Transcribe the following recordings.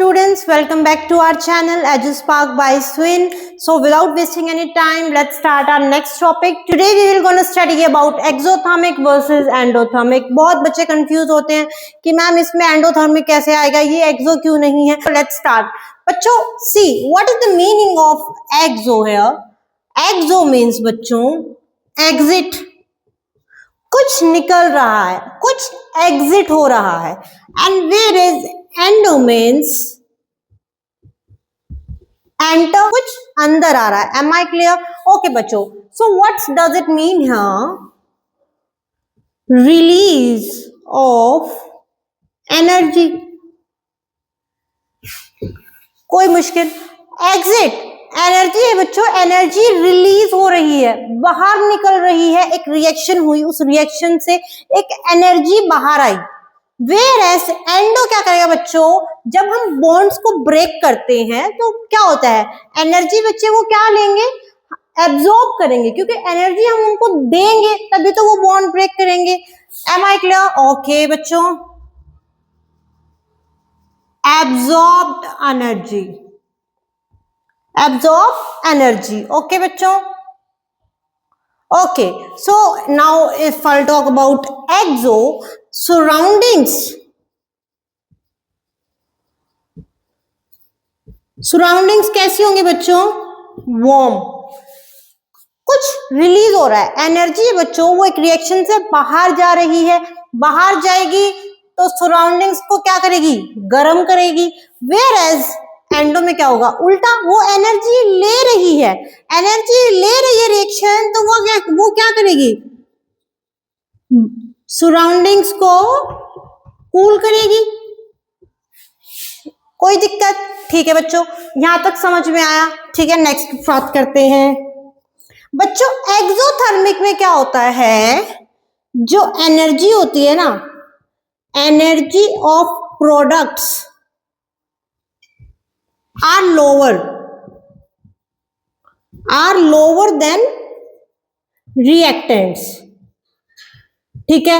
students, welcome back to our channel EduSpark by Swin. So without wasting any time, let's start our next topic. Today we will going to study about exothermic versus endothermic. बहुत बच्चे confuse होते हैं कि ma'am इसमें endothermic कैसे आएगा, ये एक्सो क्यों नहीं है. So let's start. बच्चों see what is the meaning of exo here? Exo means बच्चों exit, कुछ निकल रहा है, कुछ एग्जिट हो रहा है. And where is endo means enter, कुछ अंदर आ रहा है. Am I clear? ओके बच्चों, so what does it mean here? Release of energy. कोई मुश्किल? एग्जिट एनर्जी है बच्चों, एनर्जी रिलीज हो रही है, बाहर निकल रही है, एक रिएक्शन हुई, उस रिएक्शन से एक एनर्जी बाहर आई. वेयरएज एंडो क्या करेगा बच्चों? जब हम बॉन्ड्स को ब्रेक करते हैं तो क्या होता है, एनर्जी बच्चे वो क्या लेंगे, एब्जॉर्ब करेंगे, क्योंकि एनर्जी हम उनको देंगे तभी तो वो बॉन्ड ब्रेक करेंगे. Am I clear? ओके बच्चों, absorbed energy, absorb energy. Okay bachcho? Okay, so now if I'll talk about exo, surroundings कैसी होंगी बच्चों? वार्म, कुछ रिलीज हो रहा है, एनर्जी है बच्चों, वो एक रिएक्शन से बाहर जा रही है, बाहर जाएगी तो सराउंडिंग्स को क्या करेगी, गर्म करेगी. वेयरएज एंडो में क्या होगा, उल्टा, वो एनर्जी ले रही है, रिएक्शन, तो वो क्या करेगी, सराउंडिंग्स को कूल करेगी. कोई दिक्कत? ठीक है बच्चों, यहां तक समझ में आया. ठीक है, नेक्स्ट बात करते हैं बच्चों. एक्सोथर्मिक में क्या होता है, जो एनर्जी होती है ना, energy of products are lower than reactants. ठीक है.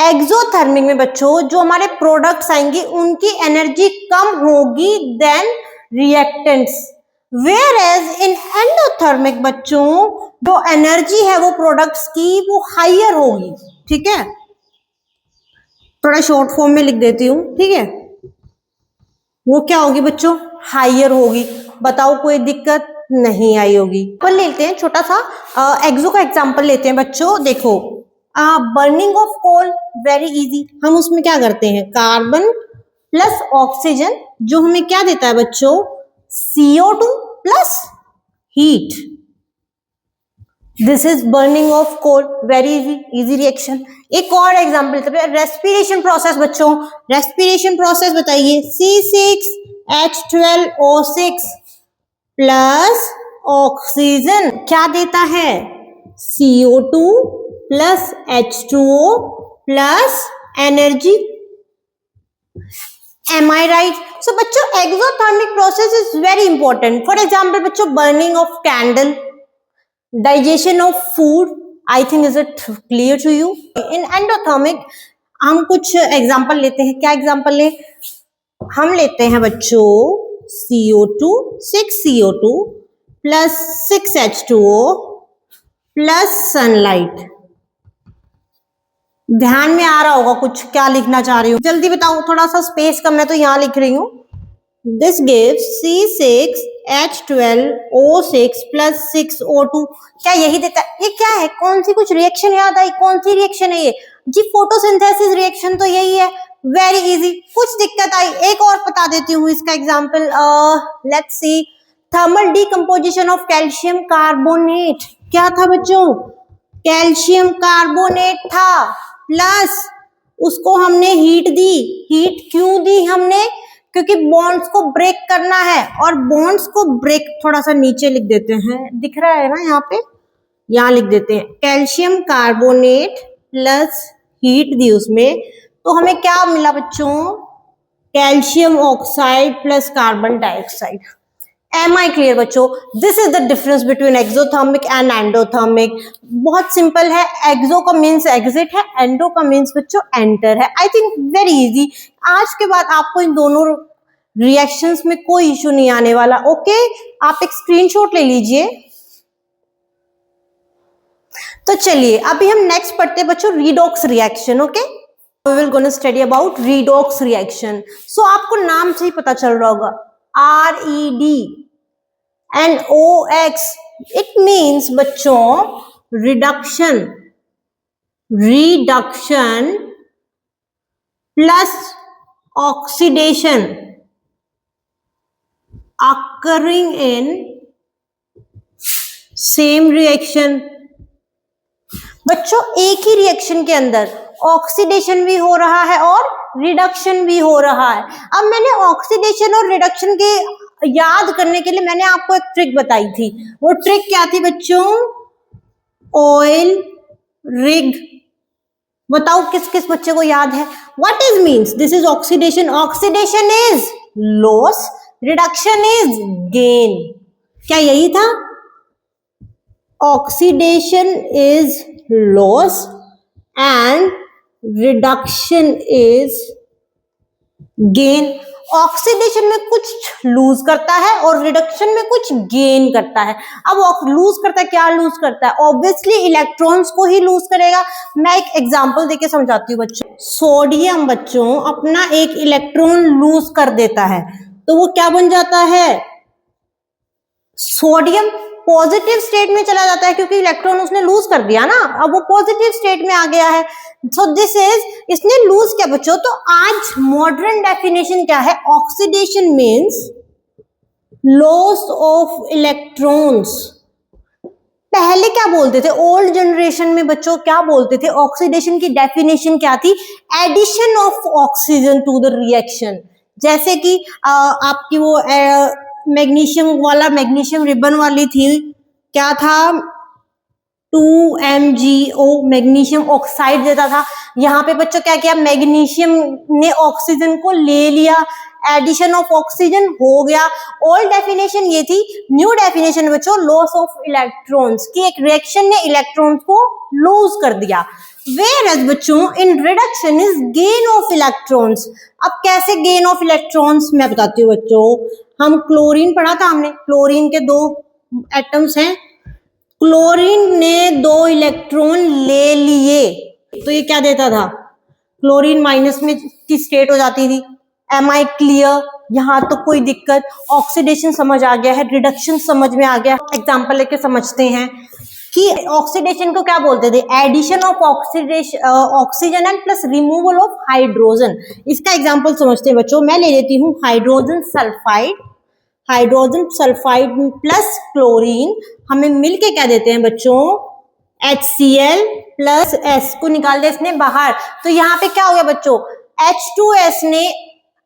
एक्सोथर्मिक में बच्चों जो हमारे प्रोडक्ट्स आएंगे उनकी एनर्जी कम होगी देन रिएक्टेंट्स. वेयरएज इन एंडोथर्मिक बच्चों जो एनर्जी है वो प्रोडक्ट्स की वो हायर होगी. ठीक है, थोड़ा शॉर्ट फॉर्म में लिख देती हूं. ठीक है, वो क्या होगी बच्चों, हायर होगी. बताओ कोई दिक्कत नहीं आई होगी. अपन लेते हैं छोटा सा एक्सो का एग्जांपल लेते हैं बच्चों. देखो, burning of coal very easy. हम उसमें क्या करते हैं, कार्बन प्लस ऑक्सीजन, जो हमें क्या देता है बच्चों, CO2 plus heat. This is burning of coal, very easy reaction. एक और एग्जांपल, रेस्पिरेशन प्रोसेस बच्चों. रेस्पिरेशन प्रोसेस बताइए. C6H12O6 प्लस ऑक्सीजन क्या देता है, CO2 plus H2O plus energy. Am I right? So बच्चों exothermic process is very important. For example बच्चों, burning of candle, digestion of food. I think is it clear to you. In endothermic हम कुछ example लेते हैं. क्या example ले, हम लेते हैं बच्चों CO2, 6CO2 plus 6H2O plus sunlight. ध्यान में आ रहा होगा कुछ, क्या लिखना चाह रही हूँ, जल्दी बताओ, थोड़ा सा स्पेस कम है तो यहाँ लिख रही हूँ. This gives C6H12O6 plus 6O2. क्या यही देता है? ये क्या है, कौन सी कुछ रिएक्शन याद आई, कौन सी रिएक्शन है ये जी, फोटोसिंथेसिस रिएक्शन. तो यही है, वेरी इजी. कुछ दिक्कत आई? एक और बता देती हूँ इसका example. Let's see, thermal decomposition of calcium carbonate. क्या था बच्चों, कैल्शियम कार्बोनेट था, प्लस उसको हमने हीट दी. हीट क्यों दी हमने, क्योंकि बॉन्ड्स को ब्रेक करना है. और बॉन्ड्स को ब्रेक, थोड़ा सा नीचे लिख देते हैं, दिख रहा है ना यहाँ पे, यहाँ लिख देते हैं कैल्शियम कार्बोनेट प्लस हीट दी उसमें, तो हमें क्या मिला बच्चों, calcium oxide plus carbon dioxide. Am I clear बच्चों? This is the difference between exothermic and endothermic. बहुत सिंपल है, एक्सो का मीन्स एग्जिट है, एंडो का मीन्स बच्चों एंटर है। I think very easy. आज के बाद आपको इन दोनों रिएक्शंस में कोई इश्यू नहीं आने वाला। ओके, आप एक स्क्रीनशॉट ले लीजिए। तो चलिए अभी हम नेक्स्ट पढ़ते हैं बच्चों redox reaction. Okay, we will gonna study about redox reaction. So आपको नाम से ही पता चल रहा होगा, REDNOX, इट मीन्स बच्चों reduction, reduction plus oxidation occurring in same reaction। बच्चों एक ही रिएक्शन के अंदर ऑक्सीडेशन भी हो रहा है और रिडक्शन भी हो रहा है। अब मैंने ऑक्सीडेशन और रिडक्शन के याद करने के लिए मैंने आपको एक ट्रिक बताई थी। वो ट्रिक क्या थी बच्चों? Oil rig. बताओ किस किस बच्चे को याद है? What is means? This is oxidation. Oxidation is loss, reduction is gain. क्या यही था? Oxidation is loss and reduction is gain. Oxidation में कुछ लूज करता है और रिडक्शन में कुछ गेन करता है। अब लूज करता है, क्या लूज करता है? ऑब्वियसली इलेक्ट्रॉन्स को ही लूज करेगा। मैं एक एग्जांपल देके समझाती हूँ बच्चों। सोडियम बच्चों अपना एक इलेक्ट्रॉन लूज कर देता है, तो वो क्या बन जाता है? सोडियम पॉजिटिव स्टेट में चला जाता है क्योंकि इलेक्ट्रॉन उसने लूज कर दिया ना, अब वो पॉजिटिव स्टेट में आ गया है। सो दिस इज, इसने लूज किया बच्चों। तो आज मॉडर्न डेफिनेशन क्या है? Oxidation means loss of electrons. पहले क्या बोलते थे? ओल्ड जनरेशन में बच्चों क्या बोलते थे? ऑक्सीडेशन की डेफिनेशन क्या थी? Addition of oxygen to the reaction. जैसे कि आपकी वो मैग्नीशियम वाला, मैग्नीशियम रिबन वाली थी, क्या था? 2MgO मैग्नीशियम ऑक्साइड देता था। यहाँ पे बच्चों क्या किया? मैग्नीशियम ने ऑक्सीजन को ले लिया, एडिशन ऑफ ऑक्सीजन हो गया। ओल्ड डेफिनेशन ये थी। न्यू डेफिनेशन बच्चों लॉस ऑफ इलेक्ट्रॉन्स की, एक रिएक्शन ने इलेक्ट्रॉन्स को लूज कर दिया। Whereas बच्चों in reduction is gain of electrons. अब कैसे गेन ऑफ इलेक्ट्रॉन्स मैं बताती हूँ बच्चों। हम क्लोरीन पढ़ा था हमने, क्लोरीन के 2 एटम्स हैं। क्लोरीन ने 2 इलेक्ट्रॉन ले लिए, तो ये क्या देता था? क्लोरीन माइनस में की स्टेट हो जाती थी। Am I clear? यहाँ तो कोई दिक्कत? ऑक्सीडेशन समझ आ गया है, रिडक्शन समझ में आ गया। एग्जाम्पल लेके समझते हैं कि ऑक्सीडेशन को क्या बोलते थे? Addition of oxygen and plus removal of hydrogen. इसका एग्जांपल समझते हैं बच्चों। मैं ले लेती हूँ hydrogen sulphide, hydrogen sulphide plus chlorine हमें मिलके क्या देते हैं बच्चों? HCl प्लस S को निकाल दिया इसने बाहर, तो यहाँ पे क्या हो गया बच्चों?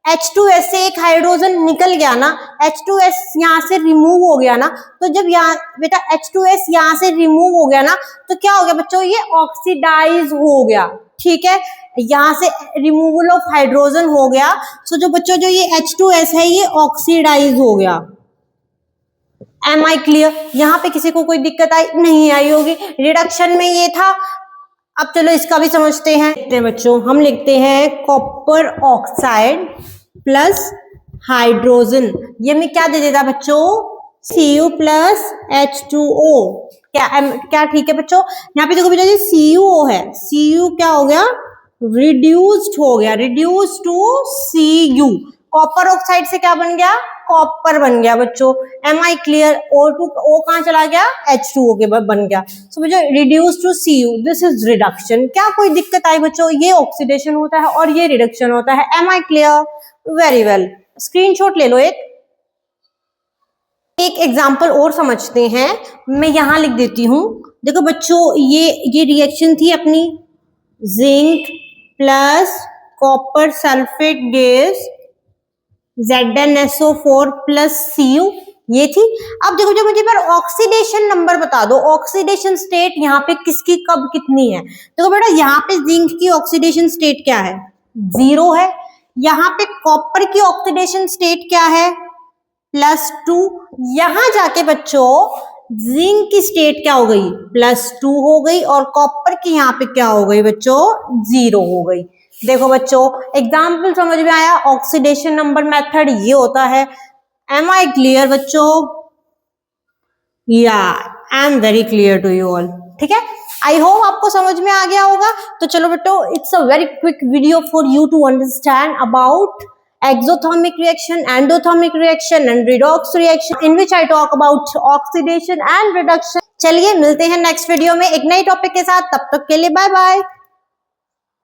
H2S से एक हाइड्रोजन निकल गया ना, H2S यहाँ से रिमूव हो गया ना। तो जब यहाँ बेटा H2S यहाँ से रिमूव हो गया ना, तो क्या हो गया बच्चों? ये ऑक्सीडाइज हो गया। ठीक है, यहाँ से रिमूवल ऑफ हाइड्रोजन हो गया। सो जो बच्चों जो ये H2S है ये ऑक्सीडाइज हो गया। Am I clear? यहाँ पे किसी को कोई दिक्कत आई? नहीं आई होगी। रिडक्शन में ये था। अब चलो इसका भी समझते हैं बच्चों। हम लिखते हैं कॉपर ऑक्साइड प्लस हाइड्रोजन। ये में क्या दे देता बच्चों? Cu plus H2O। क्या ठीक है बच्चों? यहाँ पे देखो बेटा ये CuO है, Cu क्या हो गया? रिड्यूस्ड हो गया, reduce to Cu। Copper oxide से क्या बन गया? कॉपर बन गया बच्चों। M I clear? O कहाँ चला गया? H2O के बन गया। सो बच्चों reduce to Cu, this is reduction. क्या कोई दिक्कत आई बच्चों? ये ऑक्सीडेशन होता है और ये रिडक्शन होता है। Am I clear? Very well. Screenshot ले लो एक एग्जाम्पल और समझते हैं। मैं यहां लिख देती हूं। देखो बच्चों ये रिएक्शन थी अपनी, zinc plus copper sulphate gas ZnSO4 plus Cu, ये थी। अब देखो जो मुझे पर ऑक्सीडेशन नंबर बता दो, ऑक्सीडेशन स्टेट यहाँ पे किसकी कब कितनी है। देखो बेटा यहाँ पे जिंक की ऑक्सीडेशन स्टेट क्या है? 0 है। यहाँ पे कॉपर की ऑक्सीडेशन स्टेट क्या है? +2, यहां जाके बच्चों जिंक की स्टेट क्या हो गई, +2 हो गई, और कॉपर की यहाँ पे क्या हो गई बच्चों, 0 हो गई। देखो बच्चों एग्जाम्पल समझ में आया, ऑक्सीडेशन नंबर मेथड ये होता है। एम आई क्लियर बच्चों? या I am very clear to you all. ठीक है, आई होप आपको समझ में आ गया होगा। तो चलो बेटो, it's a very quick video for you to understand about exothermic reaction, endothermic reaction and redox reaction in which I talk about oxidation and reduction। चलिए मिलते हैं नेक्स्ट वीडियो में एक नई टॉपिक के साथ, तब तक के लिए बाय बाय।